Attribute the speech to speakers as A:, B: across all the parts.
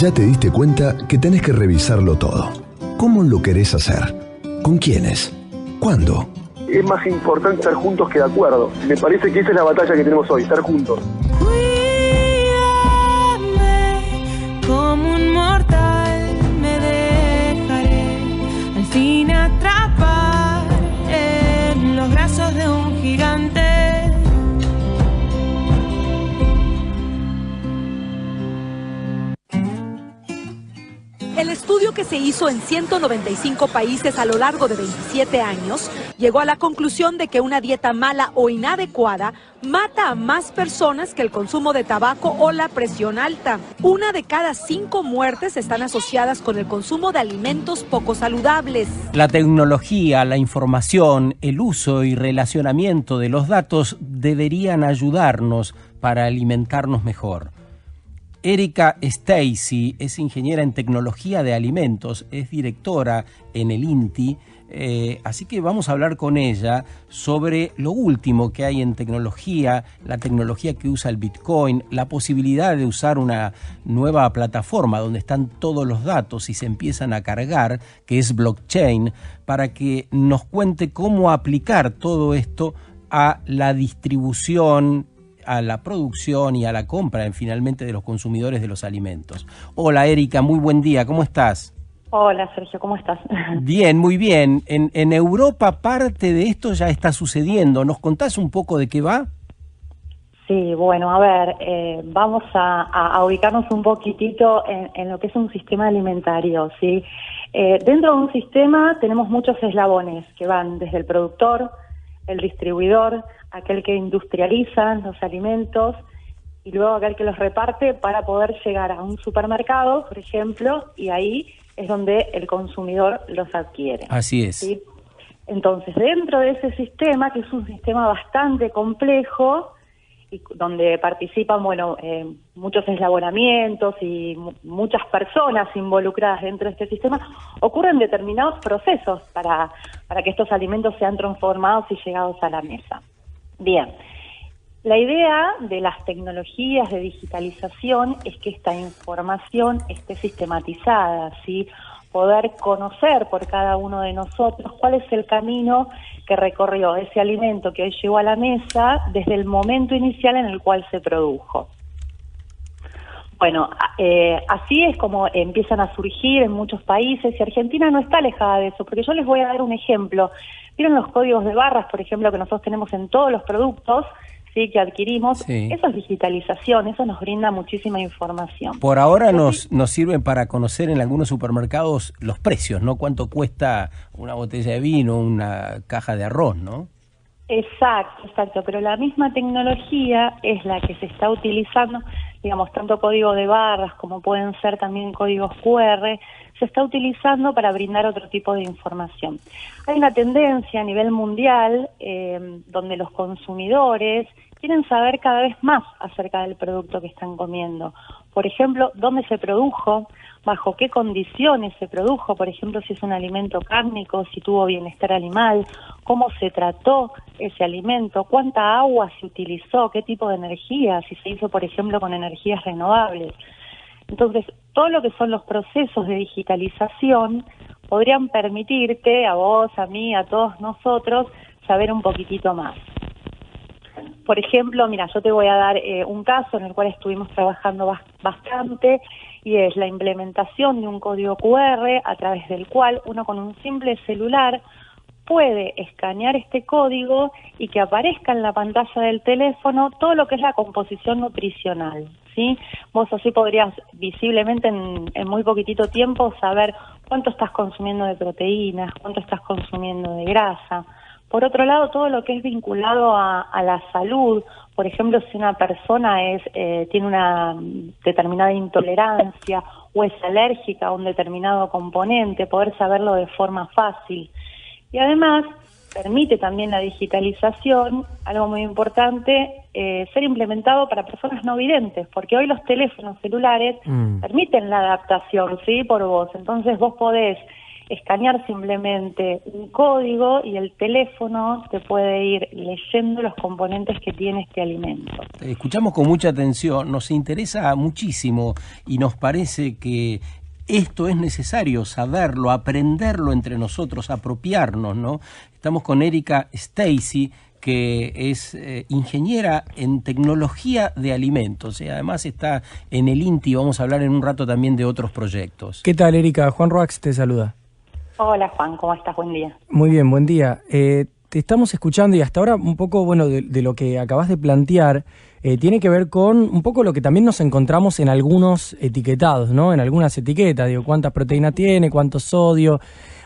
A: Ya te diste cuenta que tenés que revisarlo todo. ¿Cómo lo querés hacer? ¿Con quiénes? ¿Cuándo?
B: Es más importante estar juntos que de acuerdo. Me parece que esa es la batalla que tenemos hoy, estar juntos.
C: Cuídame, como un mortal me dejaré al fin atrapar en los brazos de un gigante.
D: El estudio, que se hizo en 195 países a lo largo de 27 años, llegó a la conclusión de que una dieta mala o inadecuada mata a más personas que el consumo de tabaco o la presión alta. 1 de cada 5 muertes están asociadas con el consumo de alimentos poco saludables.
E: La tecnología, la información, el uso y relacionamiento de los datos deberían ayudarnos para alimentarnos mejor. Erika Stacy es ingeniera en tecnología de alimentos, es directora en el INTI, así que vamos a hablar con ella sobre lo último que hay en tecnología, la tecnología que usa el Bitcoin, la posibilidad de usar una nueva plataforma donde están todos los datos y se empiezan a cargar, que es blockchain, para que nos cuente cómo aplicar todo esto a la distribución, a la producción y a la compra finalmente de los consumidores de los alimentos. Hola Erika, muy buen día, ¿cómo estás?
F: Hola Sergio, ¿cómo estás?
E: Bien, muy bien. En Europa parte de esto ya está sucediendo. ¿Nos contás un poco de qué va?
F: Sí, bueno, a ver, vamos a ubicarnos un poquitito en lo que es un sistema alimentario, ¿sí? Dentro de un sistema tenemos muchos eslabones que van desde el productor, el distribuidor, aquel que industrializa los alimentos y luego aquel que los reparte para poder llegar a un supermercado, por ejemplo, y ahí es donde el consumidor los adquiere.
E: Así es.
F: ¿Sí? Entonces, dentro de ese sistema, que es un sistema bastante complejo, y donde participan, muchos eslabonamientos y muchas personas involucradas dentro de este sistema, ocurren determinados procesos para que estos alimentos sean transformados y llegados a la mesa. Bien, la idea de las tecnologías de digitalización es que esta información esté sistematizada, ¿sí? Poder conocer por cada uno de nosotros cuál es el camino que recorrió ese alimento que hoy llegó a la mesa desde el momento inicial en el cual se produjo. Bueno, así es como empiezan a surgir en muchos países y Argentina no está alejada de eso, porque yo les voy a dar un ejemplo. ¿Vieron los códigos de barras, por ejemplo, que nosotros tenemos en todos los productos, sí, que adquirimos? Sí. Eso es digitalización, eso nos brinda muchísima información.
E: Por ahora nos sirven para conocer en algunos supermercados los precios, ¿no? Cuánto cuesta una botella de vino, una caja de arroz, ¿no?
F: Exacto, pero la misma tecnología es la que se está utilizando, digamos, tanto código de barras como pueden ser también códigos QR, se está utilizando para brindar otro tipo de información. Hay una tendencia a nivel mundial donde los consumidores quieren saber cada vez más acerca del producto que están comiendo. Por ejemplo, dónde se produjo, bajo qué condiciones se produjo, por ejemplo, si es un alimento cárnico, si tuvo bienestar animal, cómo se trató ese alimento, cuánta agua se utilizó, qué tipo de energía, si se hizo, por ejemplo, con energías renovables. Entonces, todo lo que son los procesos de digitalización podrían permitirte, a vos, a mí, a todos nosotros, saber un poquitito más. Por ejemplo, mira, yo te voy a dar un caso en el cual estuvimos trabajando bastante y es la implementación de un código QR a través del cual uno con un simple celular puede escanear este código y que aparezca en la pantalla del teléfono todo lo que es la composición nutricional, ¿sí? Vos así podrías visiblemente en muy poquitito tiempo saber cuánto estás consumiendo de proteínas, cuánto estás consumiendo de grasa. Por otro lado, todo lo que es vinculado a la salud, por ejemplo, si una persona tiene una determinada intolerancia o es alérgica a un determinado componente, poder saberlo de forma fácil. Y además, permite también la digitalización, algo muy importante, ser implementado para personas no videntes, porque hoy los teléfonos celulares permiten la adaptación, ¿sí?, por voz. Entonces vos podés escanear simplemente un código y el teléfono te puede ir leyendo los componentes que tiene este alimento.
E: Escuchamos con mucha atención, nos interesa muchísimo y nos parece que esto es necesario saberlo, aprenderlo entre nosotros, apropiarnos, ¿no? Estamos con Erika Stacey, que es ingeniera en tecnología de alimentos, y además está en el INTI. Vamos a hablar en un rato también de otros proyectos.
G: ¿Qué tal, Erika? Juan Roax te saluda.
F: Hola, Juan, ¿cómo estás? Buen día.
G: Muy bien, buen día. Te estamos escuchando y hasta ahora un poco, bueno, de lo que acabas de plantear, tiene que ver con un poco lo que también nos encontramos en algunos etiquetados, ¿no? En algunas etiquetas, digo, cuánta proteína tiene, cuánto sodio.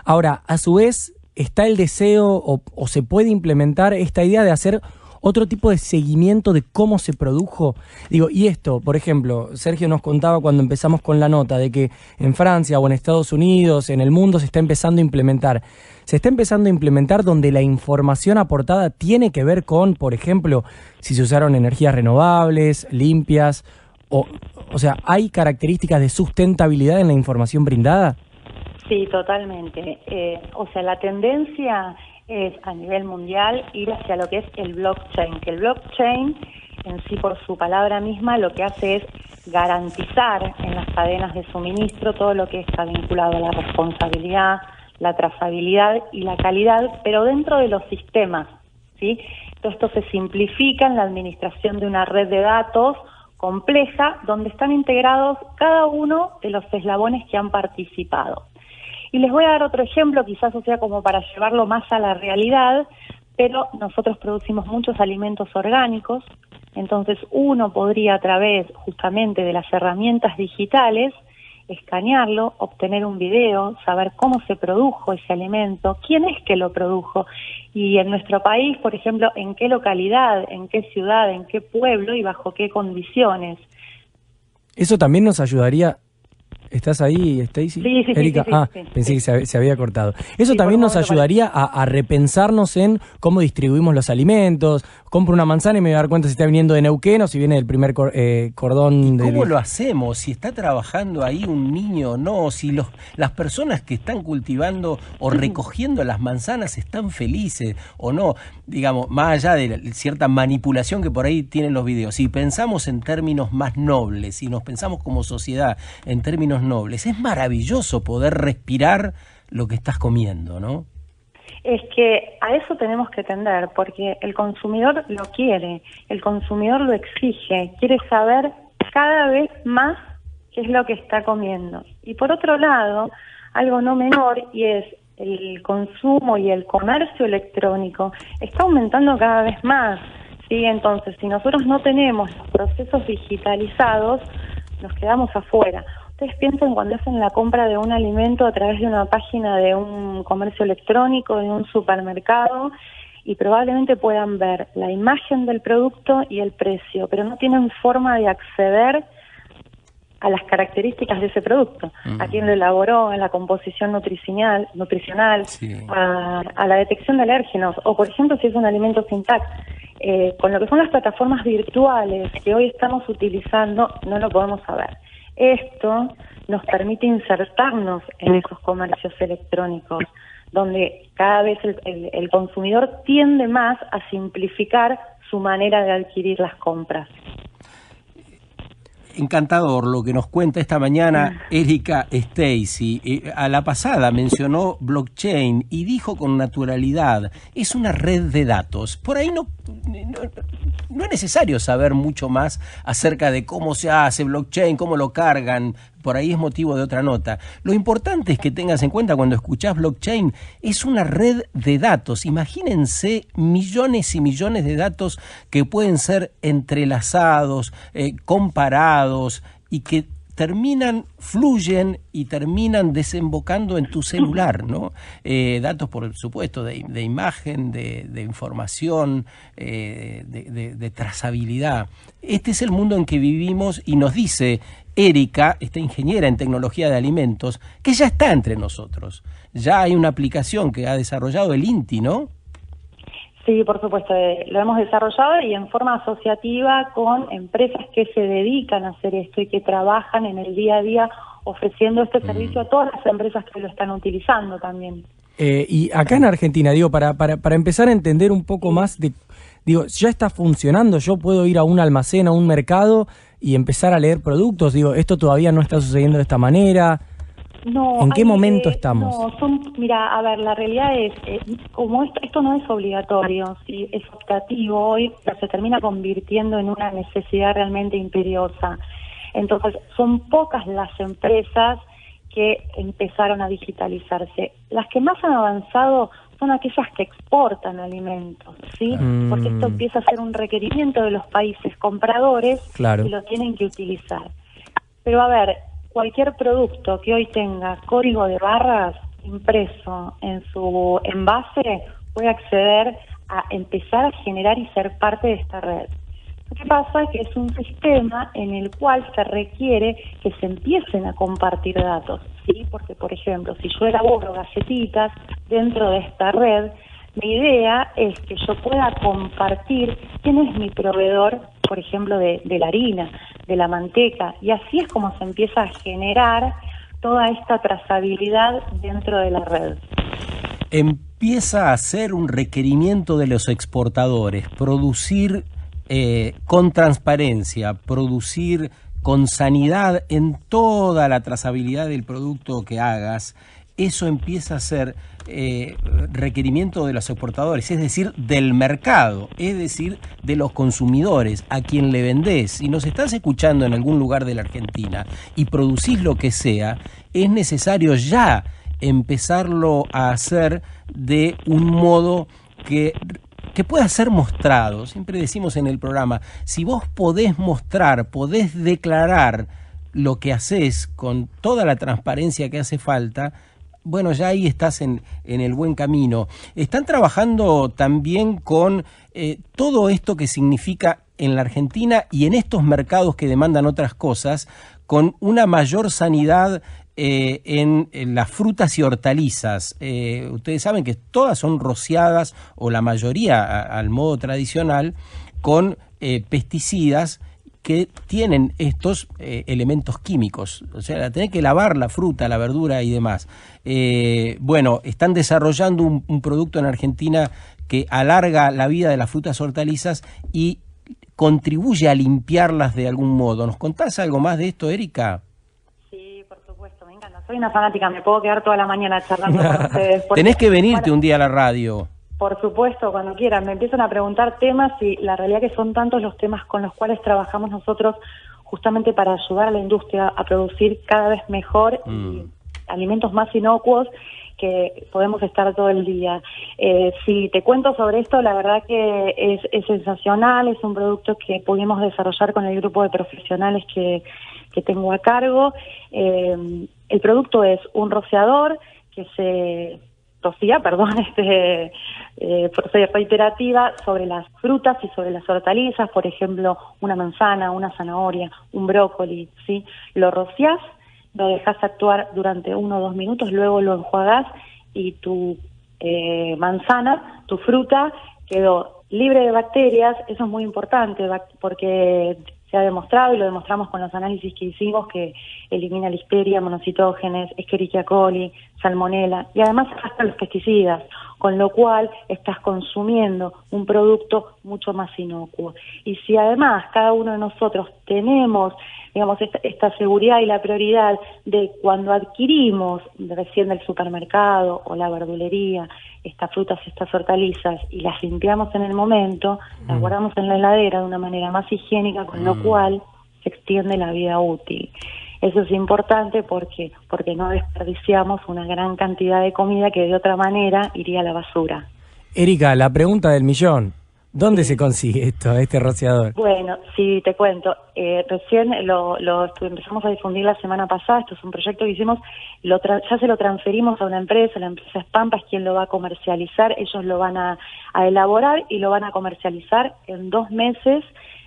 G: Ahora, a su vez, está el deseo o se puede implementar esta idea de hacer otro tipo de seguimiento de cómo se produjo. Digo, y esto, por ejemplo, Sergio nos contaba cuando empezamos con la nota de que en Francia o en Estados Unidos, en el mundo, se está empezando a implementar. Se está empezando a implementar donde la información aportada tiene que ver con, por ejemplo, si se usaron energías renovables, limpias, o sea, ¿hay características de sustentabilidad en la información brindada?
F: Sí, totalmente. O sea, la tendencia es a nivel mundial ir hacia lo que es el blockchain, que el blockchain en sí por su palabra misma lo que hace es garantizar en las cadenas de suministro todo lo que está vinculado a la responsabilidad, la trazabilidad y la calidad, pero dentro de los sistemas, ¿sí? Todo esto se simplifica en la administración de una red de datos compleja donde están integrados cada uno de los eslabones que han participado. Y les voy a dar otro ejemplo, quizás o sea como para llevarlo más a la realidad, pero nosotros producimos muchos alimentos orgánicos, entonces uno podría a través justamente de las herramientas digitales escanearlo, obtener un video, saber cómo se produjo ese alimento, quién es que lo produjo y en nuestro país, por ejemplo, en qué localidad, en qué ciudad, en qué pueblo y bajo qué condiciones.
G: Eso también nos ayudaría. ¿Estás ahí, Stacey?
F: Sí,
G: Erika.
F: Sí,
G: pensé que se había cortado. Eso
F: sí,
G: también nos ayudaría a repensarnos en cómo distribuimos los alimentos. Compro una manzana y me voy a dar cuenta si está viniendo de Neuquén o si viene del primer cordón.
E: ¿Cómo lo hacemos? Si está trabajando ahí un niño o no, si las personas que están cultivando o recogiendo las manzanas están felices o no. Digamos, más allá de cierta manipulación que por ahí tienen los videos. Si pensamos en términos más nobles, si nos pensamos como sociedad en términos nobles, es maravilloso poder respirar lo que estás comiendo, ¿no?
F: Es que a eso tenemos que tender, porque el consumidor lo quiere, el consumidor lo exige, quiere saber cada vez más qué es lo que está comiendo. Y por otro lado, algo no menor, y es el consumo y el comercio electrónico, está aumentando cada vez más, ¿sí? Entonces, si nosotros no tenemos los procesos digitalizados, nos quedamos afuera. Ustedes piensan cuando hacen la compra de un alimento a través de una página de un comercio electrónico, de un supermercado, y probablemente puedan ver la imagen del producto y el precio, pero no tienen forma de acceder a las características de ese producto, a quién lo elaboró, a la composición nutricional,
E: sí,
F: a la detección de alérgenos, o por ejemplo si es un alimento sin TAC. Con lo que son las plataformas virtuales que hoy estamos utilizando, no lo podemos saber. Esto nos permite insertarnos en esos comercios electrónicos, donde cada vez el consumidor tiende más a simplificar su manera de adquirir las compras.
E: Encantador lo que nos cuenta esta mañana Erika Stacey. A la pasada mencionó blockchain y dijo con naturalidad, es una red de datos. Por ahí no es necesario saber mucho más acerca de cómo se hace blockchain, cómo lo cargan. Por ahí es motivo de otra nota. Lo importante es que tengas en cuenta cuando escuchás blockchain, es una red de datos. Imagínense millones y millones de datos que pueden ser entrelazados, comparados y que fluyen y terminan desembocando en tu celular, ¿no? Datos, por supuesto, de imagen, de información, de trazabilidad. Este es el mundo en que vivimos y nos dice Erika, esta ingeniera en tecnología de alimentos, que ya está entre nosotros. Ya hay una aplicación que ha desarrollado el INTI, ¿no?
F: Sí, por supuesto, lo hemos desarrollado y en forma asociativa con empresas que se dedican a hacer esto y que trabajan en el día a día ofreciendo este servicio a todas las empresas que lo están utilizando también.
G: Y acá en Argentina, digo, para empezar a entender un poco más de, digo, ya está funcionando, yo puedo ir a un almacén, a un mercado y empezar a leer productos, digo, esto todavía no está sucediendo de esta manera.
F: No,
G: ¿En qué momento estamos?
F: Mira, a ver, la realidad es, como esto no es obligatorio, ¿sí? Es optativo hoy, pero se termina convirtiendo en una necesidad realmente imperiosa. Entonces, son pocas las empresas que empezaron a digitalizarse. Las que más han avanzado son aquellas que exportan alimentos, ¿sí? Porque esto empieza a ser un requerimiento de los países compradores,
G: claro,
F: y lo tienen que utilizar. Pero a ver, cualquier producto que hoy tenga código de barras impreso en su envase puede acceder a empezar a generar y ser parte de esta red. Lo que pasa es que es un sistema en el cual se requiere que se empiecen a compartir datos, ¿sí? Porque, por ejemplo, si yo elaboro galletitas dentro de esta red, mi idea es que yo pueda compartir quién es mi proveedor, por ejemplo, de la harina, de la manteca, y así es como se empieza a generar toda esta trazabilidad dentro de la red.
E: Empieza a ser un requerimiento de los exportadores, producir con transparencia, producir con sanidad en toda la trazabilidad del producto que hagas. Eso empieza a ser requerimiento de los exportadores, es decir, del mercado, es decir, de los consumidores, a quien le vendés. Si nos estás escuchando en algún lugar de la Argentina y producís lo que sea, es necesario ya empezarlo a hacer de un modo que pueda ser mostrado. Siempre decimos en el programa, si vos podés mostrar, podés declarar lo que haces con toda la transparencia que hace falta, bueno, ya ahí estás en el buen camino. Están trabajando también con todo esto que significa en la Argentina y en estos mercados que demandan otras cosas, con una mayor sanidad en las frutas y hortalizas. Ustedes saben que todas son rociadas, o la mayoría al modo tradicional, con pesticidas que tienen estos elementos químicos. O sea, tenés que lavar la fruta, la verdura y demás. Bueno, están desarrollando un producto en Argentina que alarga la vida de las frutas y hortalizas y contribuye a limpiarlas de algún modo. ¿Nos contás algo más de esto, Erika?
F: Sí, por supuesto, me encanta. Soy una fanática, me puedo quedar toda la mañana charlando con ustedes.
E: Tenés que venirte un día a la radio.
F: Por supuesto, cuando quieran. Me empiezan a preguntar temas y la realidad que son tantos los temas con los cuales trabajamos nosotros justamente para ayudar a la industria a producir cada vez mejor y alimentos más inocuos, que podemos estar todo el día. Si te cuento sobre esto, la verdad que es sensacional, es un producto que pudimos desarrollar con el grupo de profesionales que tengo a cargo. El producto es un rociador que se rocía, soy reiterativa, sobre las frutas y sobre las hortalizas, por ejemplo, una manzana, una zanahoria, un brócoli, ¿sí? Lo rociás, lo dejás actuar durante 1 o 2 minutos, luego lo enjuagás y tu manzana, tu fruta, quedó libre de bacterias. Eso es muy importante porque se ha demostrado, y lo demostramos con los análisis que hicimos, que elimina listeria, monocitógenes, Escherichia coli, salmonela, y además hasta los pesticidas, con lo cual estás consumiendo un producto mucho más inocuo. Y si además cada uno de nosotros tenemos, digamos, esta seguridad y la prioridad de cuando adquirimos recién del supermercado o la verdulería estas frutas y estas hortalizas y las limpiamos en el momento, las guardamos en la heladera de una manera más higiénica, con lo cual se extiende la vida útil. Eso es importante porque no desperdiciamos una gran cantidad de comida que de otra manera iría a la basura.
G: Erika, la pregunta del millón. ¿Dónde se consigue este rociador?
F: Bueno, sí, te cuento. Recién empezamos a difundir la semana pasada. Esto es un proyecto que hicimos. Ya se lo transferimos a una empresa. La empresa es Pampa, es quien lo va a comercializar. Ellos lo van a elaborar y lo van a comercializar en 2 meses.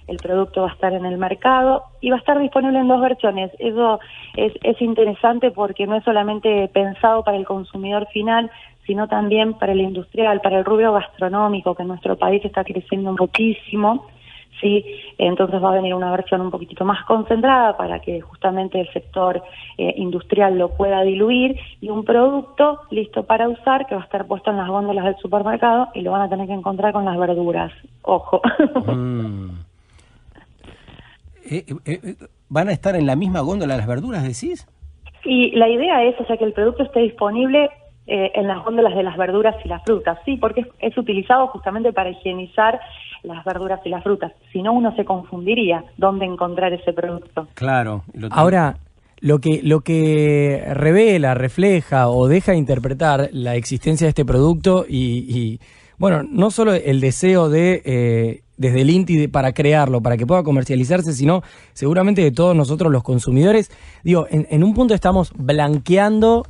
F: El producto va a estar en el mercado y va a estar disponible en 2 versiones. Eso es interesante porque no es solamente pensado para el consumidor final, sino también para el industrial, para el rubro gastronómico, que en nuestro país está creciendo muchísimo, ¿sí? Entonces va a venir una versión un poquitito más concentrada para que justamente el sector industrial lo pueda diluir, y un producto listo para usar que va a estar puesto en las góndolas del supermercado y lo van a tener que encontrar con las verduras. Ojo.
E: ¿Van a estar en la misma góndola las verduras, decís?
F: Y la idea es, o sea, que el producto esté disponible en las góndolas de las verduras y las frutas, sí, porque es utilizado justamente para higienizar las verduras y las frutas. Si no, uno se confundiría dónde encontrar ese producto.
E: Claro.
G: Ahora, lo que revela, refleja o deja interpretar la existencia de este producto y bueno, no solo el deseo de desde el INTI para crearlo, para que pueda comercializarse, sino seguramente de todos nosotros los consumidores. Digo, en un punto estamos blanqueando, o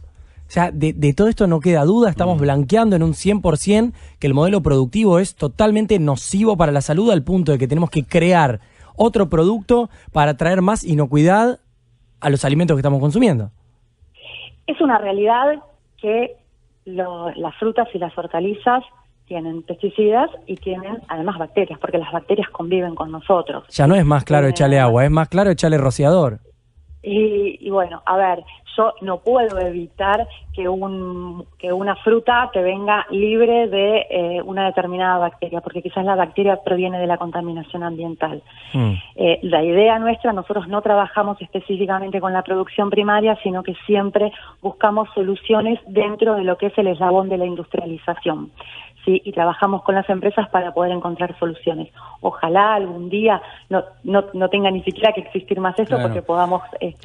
G: sea, de todo esto no queda duda, estamos blanqueando en un 100% que el modelo productivo es totalmente nocivo para la salud, al punto de que tenemos que crear otro producto para traer más inocuidad a los alimentos que estamos consumiendo.
F: Es una realidad que las frutas y las hortalizas tienen pesticidas y tienen además bacterias, porque las bacterias conviven con nosotros.
G: Ya no es más claro echarle agua, es más claro echarle rociador.
F: Y bueno, a ver, yo no puedo evitar que una fruta te venga libre de una determinada bacteria, porque quizás la bacteria proviene de la contaminación ambiental. La idea nuestra, nosotros no trabajamos específicamente con la producción primaria, sino que siempre buscamos soluciones dentro de lo que es el eslabón de la industrialización. Sí, y trabajamos con las empresas para poder encontrar soluciones. Ojalá algún día no tenga ni siquiera que existir más eso, claro, porque podamos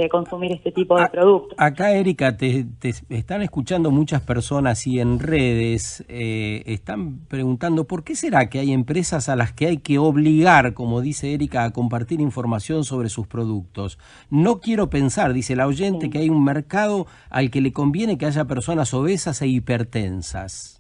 F: consumir este tipo de productos.
E: Acá, Erika, te están escuchando muchas personas y en redes están preguntando ¿por qué será que hay empresas a las que hay que obligar, como dice Erika, a compartir información sobre sus productos? No quiero pensar, dice la oyente, sí, que hay un mercado al que le conviene que haya personas obesas e hipertensas.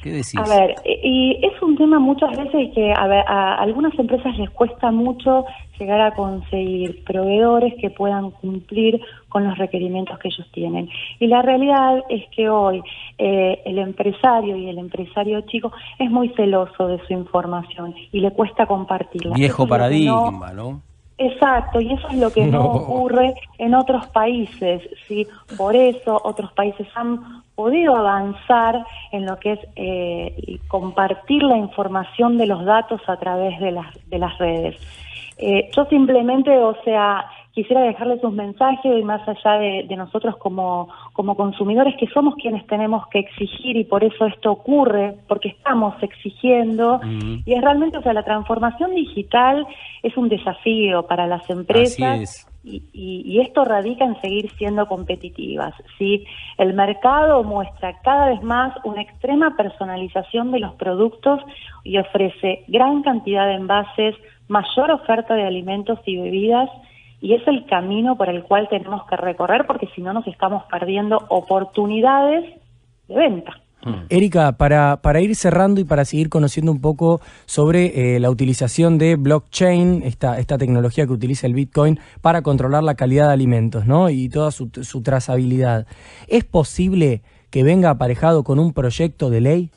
E: ¿Qué decís?
F: A ver, y es un tema muchas veces que a algunas empresas les cuesta mucho llegar a conseguir proveedores que puedan cumplir con los requerimientos que ellos tienen. Y la realidad es que hoy el empresario y el empresario chico es muy celoso de su información y le cuesta compartirla.
E: Viejo paradigma, ¿no?
F: Exacto, y eso es lo que no ocurre en otros países, ¿sí? Por eso otros países han podido avanzar en lo que es compartir la información de los datos a través de las redes. Yo simplemente, o sea, quisiera dejarles un mensaje más allá de nosotros como consumidores, que somos quienes tenemos que exigir, y por eso esto ocurre, porque estamos exigiendo, y es realmente, o sea, la transformación digital es un desafío para las empresas. Y esto radica en seguir siendo competitivas, ¿sí? El mercado muestra cada vez más una extrema personalización de los productos y ofrece gran cantidad de envases, mayor oferta de alimentos y bebidas, y es el camino por el cual tenemos que recorrer, porque si no nos estamos perdiendo oportunidades de venta.
G: Erika, para ir cerrando y para seguir conociendo un poco sobre la utilización de blockchain, esta tecnología que utiliza el Bitcoin para controlar la calidad de alimentos, ¿no? Y toda su trazabilidad, ¿es posible que venga aparejado con un proyecto de ley?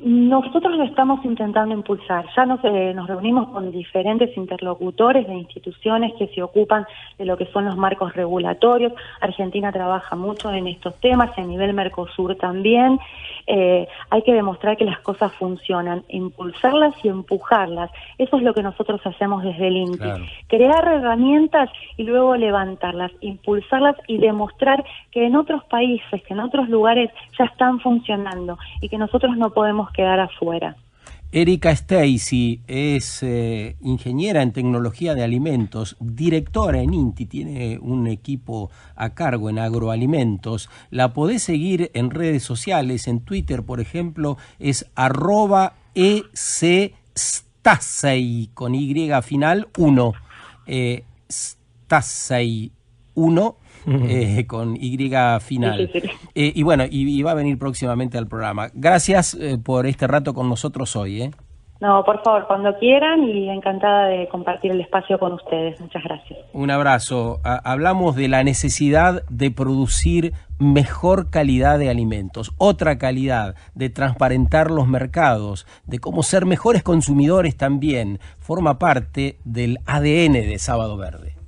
F: Nosotros lo estamos intentando impulsar. Ya nos reunimos con diferentes interlocutores de instituciones que se ocupan de lo que son los marcos regulatorios. Argentina trabaja mucho en estos temas, a nivel Mercosur también. Hay que demostrar que las cosas funcionan, impulsarlas y empujarlas. Eso es lo que nosotros hacemos desde el INTI. Claro. Crear herramientas y luego levantarlas, impulsarlas y demostrar que en otros países, que en otros lugares ya están funcionando y que nosotros no podemos quedar afuera.
E: Erika Stacey es ingeniera en tecnología de alimentos, directora en INTI, tiene un equipo a cargo en agroalimentos. La podés seguir en redes sociales, en Twitter, por ejemplo, es @ecstacey con Y final 1, Stacey 1. Con Y final. Y bueno, y va a venir próximamente al programa. Gracias por este rato con nosotros hoy.
F: No, por favor, cuando quieran y encantada de compartir el espacio con ustedes. Muchas gracias.
E: Un abrazo. Hablamos de la necesidad de producir mejor calidad de alimentos, otra calidad, de transparentar los mercados, de cómo ser mejores consumidores también. Forma parte del ADN de Sábado Verde.